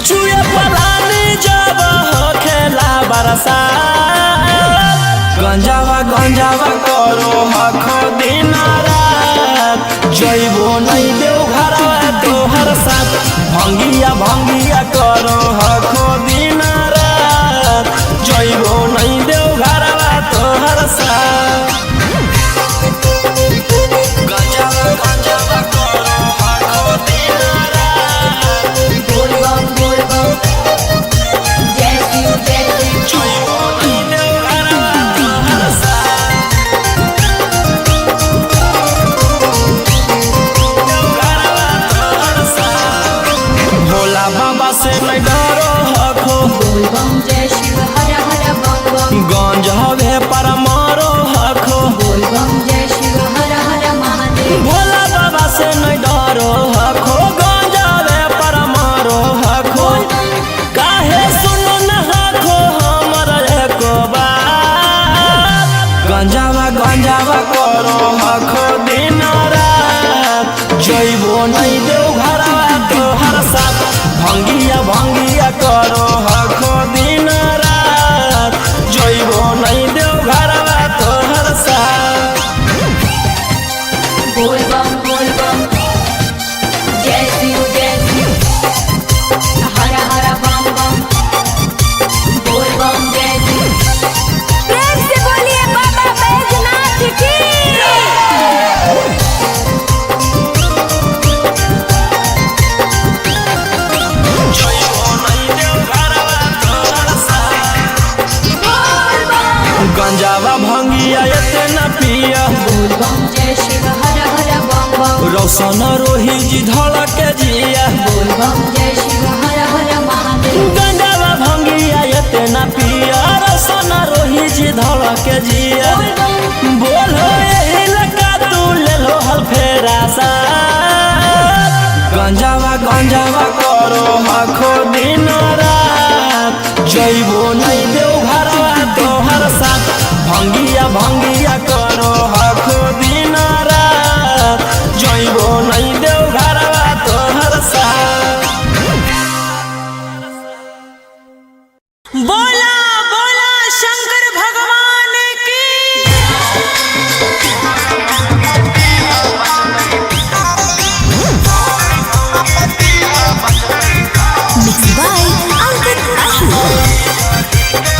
चुए पलानी जब हो खेला बरसा गंजावा करो हखो दिन रात जइबो नहीं देव घरवा तोहर साथ भंगिया करो हखो दिन रात जइबो नहीं देव घरवा तोहर साथ गंजावा करो हखो दिन रात बोल बम जय शिव जइबो नहीं देव घरवा तोहर साथ भोला बाबा से नहीं डरो हखो बोल बम जय शिव हर हर बम बम गंज हवे पर मारो हखो बोल बम जय शिव हर हर महादेव भोला बाबा से नहीं डरो हखो गंज हवे पर मारो हखो काहे सुनो न हखो हमर एको बात गंजावा करो हखो दिन रात जइबो नहीं देव घरवा तोहर साथ भंगिया करो हखो दिन गंजावा भंगिया इतना पिया बोल बम जय शिव हर हर बम बम रोशन रोही जी धड़क जिया बोल बम जय शिव हर हर महादेव गंजावा भंगिया इतना पिया रोशन रोही जी धड़क जिया बोलो यही लगा तू ले लो हल फेरा सा गंजावा करो आखो दिन रात जइबो नहीं देव घरवा तोहर साथ भंगिया करो आखो दिन रात जइबो नहीं देव घरवा तोहर साथ। बोला बोला शंकर भगवान की Mixed by Ankit Ahu.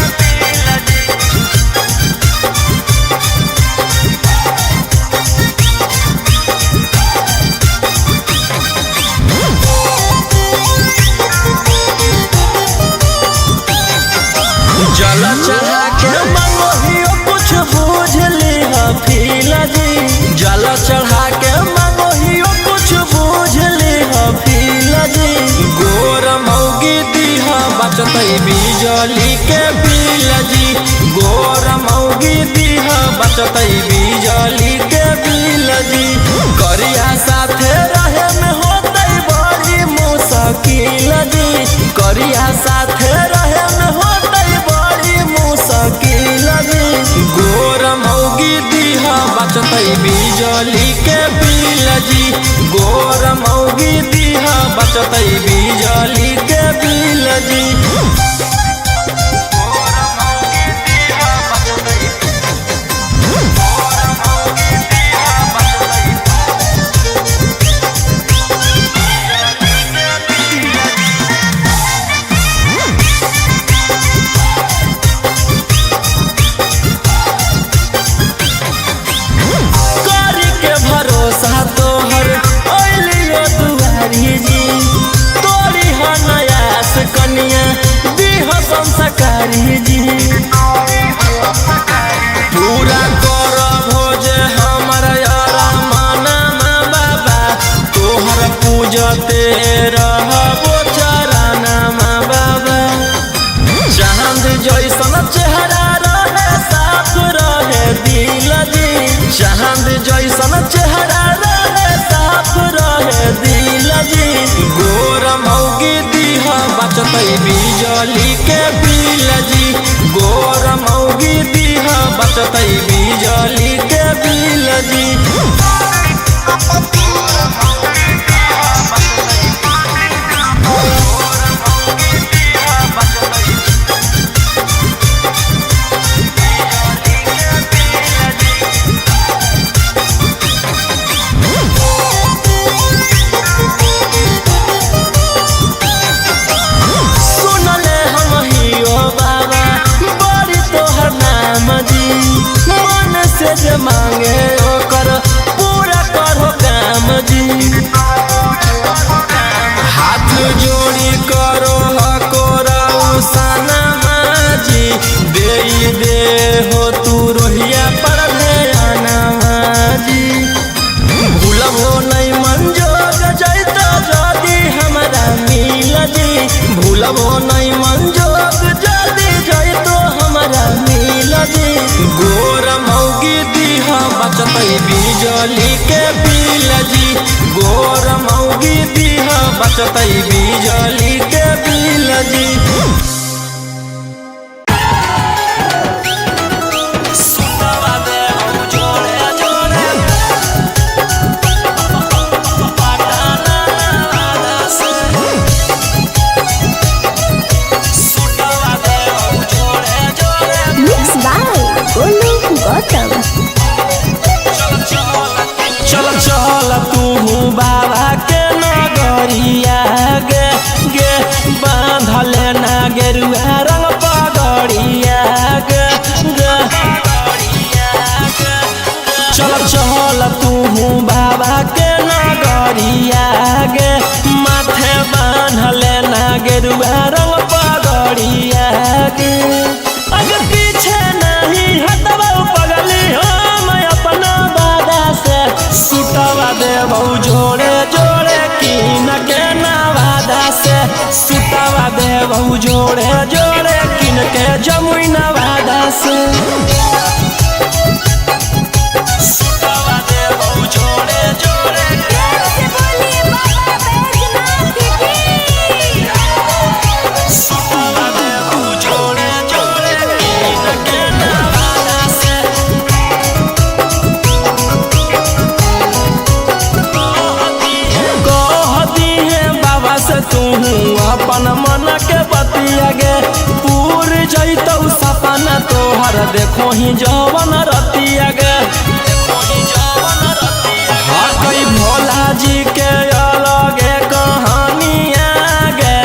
जल चढ़ा के मंगोहियो कुछ बूझ ली फील जी जल चढ़ा के मंगोहियो कुछ बूझ ली फील जी गोर मौगी दीहा बचतै बिजली के बिल जी गोर मौगी दीहा बचतै बिजली के बिल जी करिया साथे रहे में होतै बड़ी मुश्किल जी करिया साथे रहे में होतै बड़ी मुश्किल जी गोर मौगी दीहा बचतै बिजली के बिल जी गोर मौगी दीहा बचतै बिजली के बिल जी करी के भरोसा तोहर ओलियो दुआरी जी तोरी ह नयास कनिया दीह संस्कारी जी पूरा कर भोज हमर यारा माना बाबा तोहर पूजते रहबो चराना बाबा चांद जैसन चेहरा रहे साफ रहे दिल जी चांद जैसन चेहरा रहे साफ रहे दिल जी गोर मौगी दीहा बचतै बिजली के बिल जी गोर मौगी दीहा बचतै बिजली के बिल जी सुनले हम हियो बाबा बड़ी तोहर नाम जी मन से जे मांगे ओकर पूरा करो काम जी हाथ जोड़ी करो हकोरा उसाना जी दे हो तू रोहिया पर ध्याना जी भूलबो नहीं मंजोग जैतो जदी हमरा मिल जी भूलबो नहीं मंजोग जदी जैतो हमरा मिल जी गोर मौगी दीहा बचतै बिजली के बिल जी गोर मौगी दीहा बचतै बिजली के बिल जी सुतवा दे जोड़े जोड़े Mixed by Golu Gautam. चल चल तू बाबा के नगरिया गे गे बांधले ना गेरुआ रंग पगड़िया गे गे चल चल तू बाबा के नगरिया गे माथे बांधले ना गेरुआ रंग पगड़िया गे अगर पीछे नहीं है के जमुई नवादा से सुतवा देबो जोड़े जोड़े सुतवा देबो जोड़े जोड़े कीन के नवादा से कहती है बाबा से तू अपन मन के बतिया गे पूर जैतौ सपना तोहर देखो ही जवन रतिया गे हकई भोला जी के अलगे कहानिया गे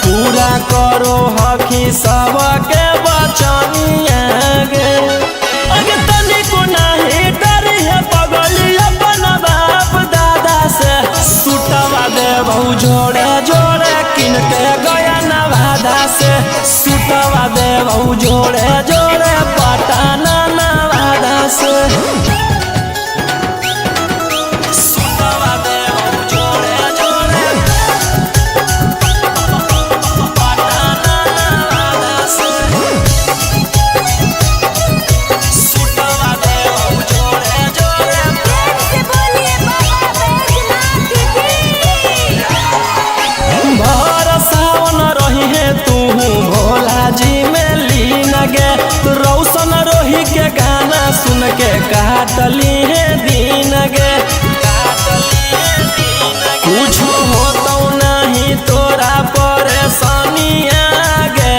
पूरा करो हकी सबके बचनिया गे अगे तनिको नाही डरी है पगली अपन बाप दादा से सुतवा देबो जोड़े जोड़े किन के गया नवादा से सुतवा देबो जोड़े जोड़े पटना नवादा से सुतवा देबो जोड़े जोड़े पटना नवादा से सुतवा देबो जोड़े जोड़े भर सावन रही है तू भोला जी में लीन गे रौशन रोही के गाना सुन के काटली है दिन गे कुछ होतो नहीं तोरा परेशानिया गे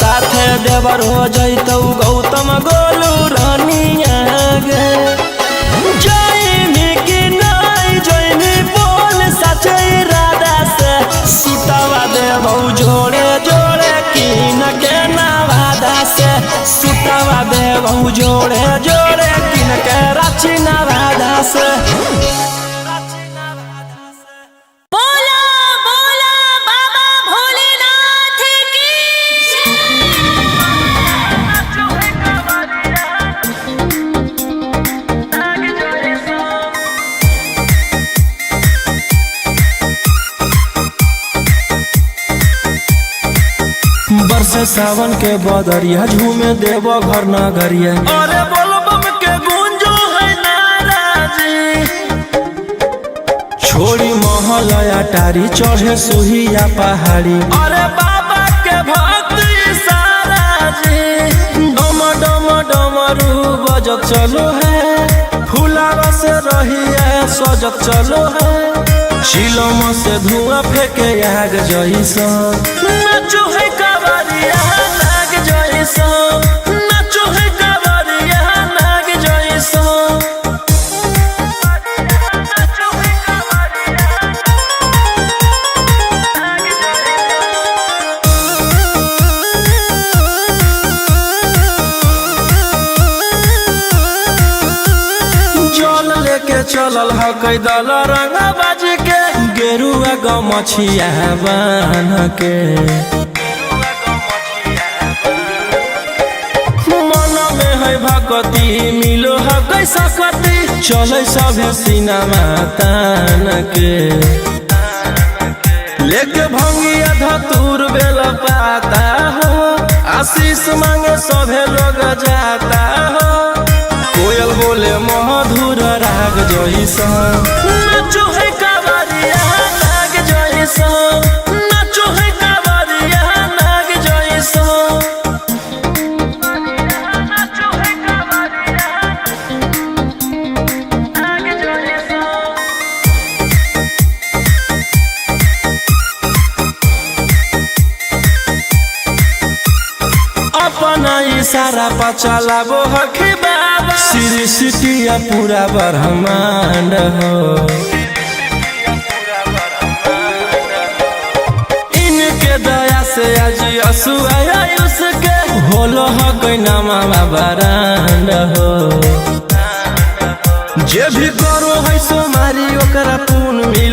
साथे देवर हो जैतौ गौतम गोलू रानिया गे जयमी की नहीं जयमी बोल सचे राधा से सुतवा देबो जोड़े जोड़े कीन के नवादा से सुतवा देबो जोड़े जोड़े कीन के रांची नवादा से बोला बोला बाबा भोलेनाथ की बरसे सावन के बदरिया झूमे देवो घर नगरिया अरे बोलो बम के गूंजो है नाराजी छोड़ी महल अटारी चढ़े सुहिया पहाड़ी अरे बाबा के भक्ति सारा जी डम डम डमरू बजत चलो है फुलावा से रही है सजत चलो है चिलम से धुआं फेंके आग जैसा नाचो है कावरिया नाग जैसा नाचो है कावरिया नाग जैसा जल लेके चलल ह कैदल रंगा बाजी के गेरुआ गमछिया बान के मन में है भक्ति मिलो है कैसा कति चले सभे सिनेमा तान के लेके भंगिया धतूर बेल पाता हो आशीष मांगे सभे लोग जाता हो कोयल बोले मधुर राग जैसा नाचो है कावरिया नाग जैसा नाचो है कावरिया नाग जैसा अपना इशारा पर चलाबो हखी बाबा श्री सिटिया पूरा ब्रह्मांड हो इनके दया से आज असुआ उसके होलो हो कोई नामा बरांड हो जे भी करो है सो मारी ओकरा पून मिल